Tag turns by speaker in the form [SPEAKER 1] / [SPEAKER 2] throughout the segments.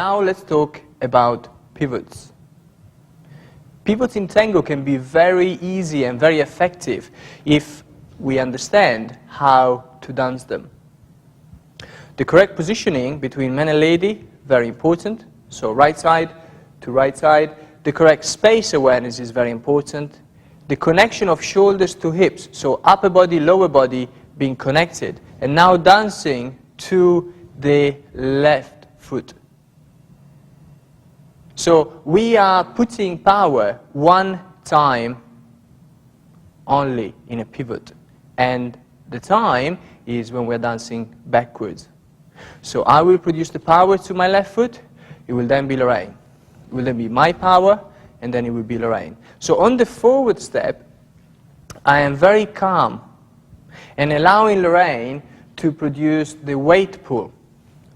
[SPEAKER 1] Now let's talk about pivots. Pivots in tango can be very easy and very effective if we understand how to dance them. The correct positioning between man and lady, very important. So right side to right side. The correct space awareness is very important. The connection of shoulders to hips, so upper body, lower body being connected. And now dancing to the left foot. So we are putting power one time only in a pivot. And the time is when we're dancing backwards. So I will produce the power to my left foot, it will then be Lorraine. It will then be my power, and then it will be Lorraine. So on the forward step, I am very calm and allowing Lorraine to produce the weight pull,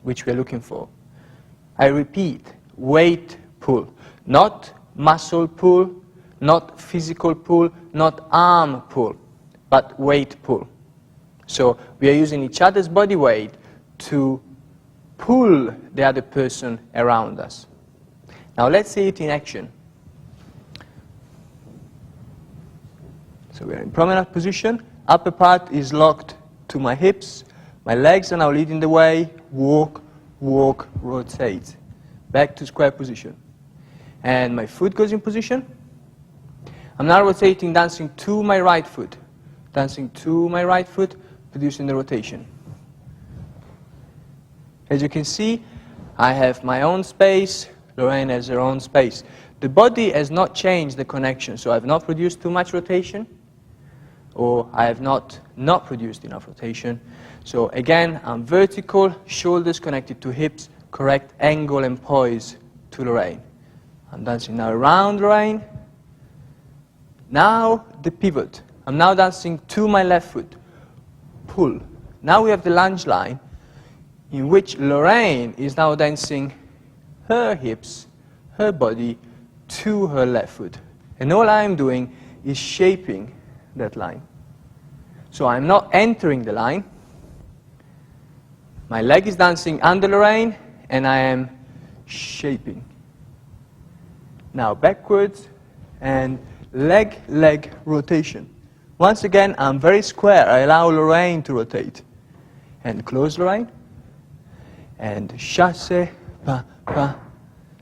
[SPEAKER 1] which we're looking for. I repeat, weight pull, not muscle pull, not physical pull, not arm pull, but weight pull. So we are using each other's body weight to pull the other person around us. Now let's see it in action. So we are in promenade position, upper part is locked to my hips, my legs are now leading the way, walk, walk, rotate. Back to square position. And my foot goes in position. I'm now rotating, dancing to my right foot. Dancing to my right foot, producing the rotation. As you can see, I have my own space, Lorraine has her own space. The body has not changed the connection, so I have not produced too much rotation, or I have not produced enough rotation. So again, I'm vertical, shoulders connected to hips, correct angle and poise to Lorraine. I'm dancing now around Lorraine. Now the pivot. I'm now dancing to my left foot. Pull. Now we have the lunge line, in which Lorraine is now dancing her hips, her body, to her left foot. And all I'm doing is shaping that line. So I'm not entering the line. My leg is dancing under Lorraine, and I am shaping. Now backwards, and leg, leg rotation. Once again, I'm very square. I allow Lorraine to rotate. And close Lorraine. And chasse, pa, pa.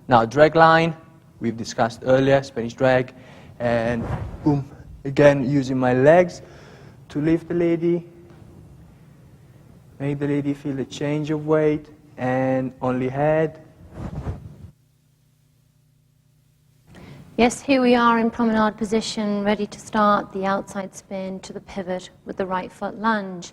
[SPEAKER 1] Now drag line, we've discussed earlier, Spanish drag. And boom, again using my legs to lift the lady. Make the lady feel the change of weight, and only head.
[SPEAKER 2] Yes, here we are in promenade position, ready to start the outside spin to the pivot with the right foot lunge.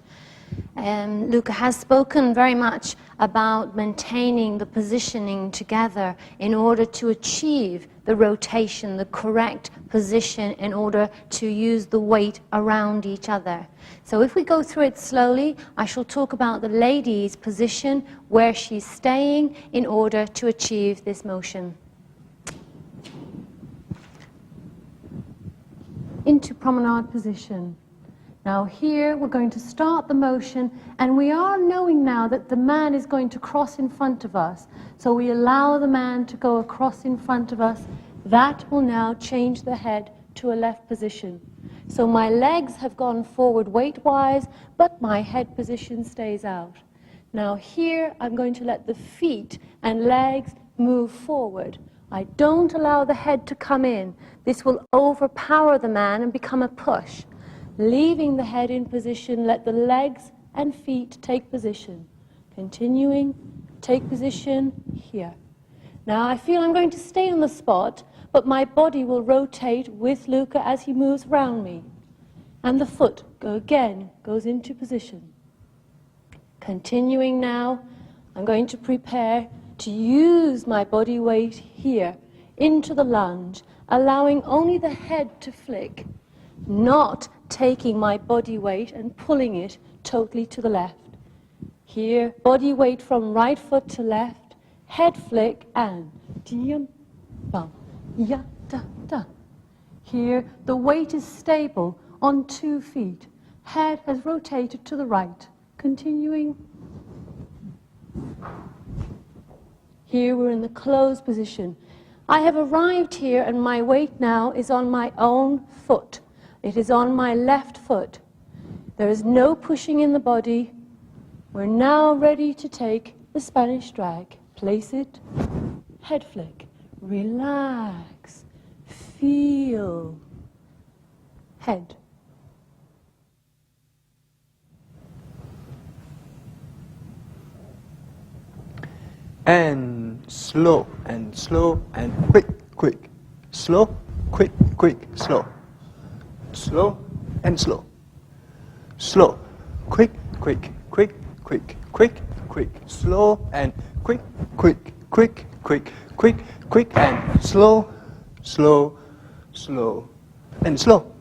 [SPEAKER 2] Luca has spoken very much about maintaining the positioning together in order to achieve the rotation, the correct position in order to use the weight around each other. So if we go through it slowly, I shall talk about the lady's position, where she's staying in order to achieve this motion. Into promenade position. Now here we're going to start the motion, and we are knowing now that the man is going to cross in front of us. So we allow the man to go across in front of us. That will now change the head to a left position. So my legs have gone forward weight-wise, but my head position stays out. Now here I'm going to let the feet and legs move forward. I don't allow the head to come in. This will overpower the man and become a push. Leaving the head in position, let the legs and feet take position. Continuing, take position here. Now I feel I'm going to stay on the spot, but my body will rotate with Luca as he moves around me. And the foot goes into position. Continuing now, I'm going to prepare to use my body weight here into the lunge, allowing only the head to flick, not taking my body weight and pulling it totally to the left. Here, body weight from right foot to left, head flick, and diem, bum, ya, da, da. Here, the weight is stable on 2 feet. Head has rotated to the right. Continuing. Here we're in the closed position. I have arrived here and my weight now is on my own foot. It is on my left foot. There is no pushing in the body. We're now ready to take the Spanish drag. Place it, head flick, relax, feel, head.
[SPEAKER 1] And slow and quick, quick. Slow, quick, quick, slow. Slow and slow. Slow, quick, quick, quick, quick, quick, quick. Slow and quick, quick, quick, quick, quick, quick, and slow, slow, slow, and slow.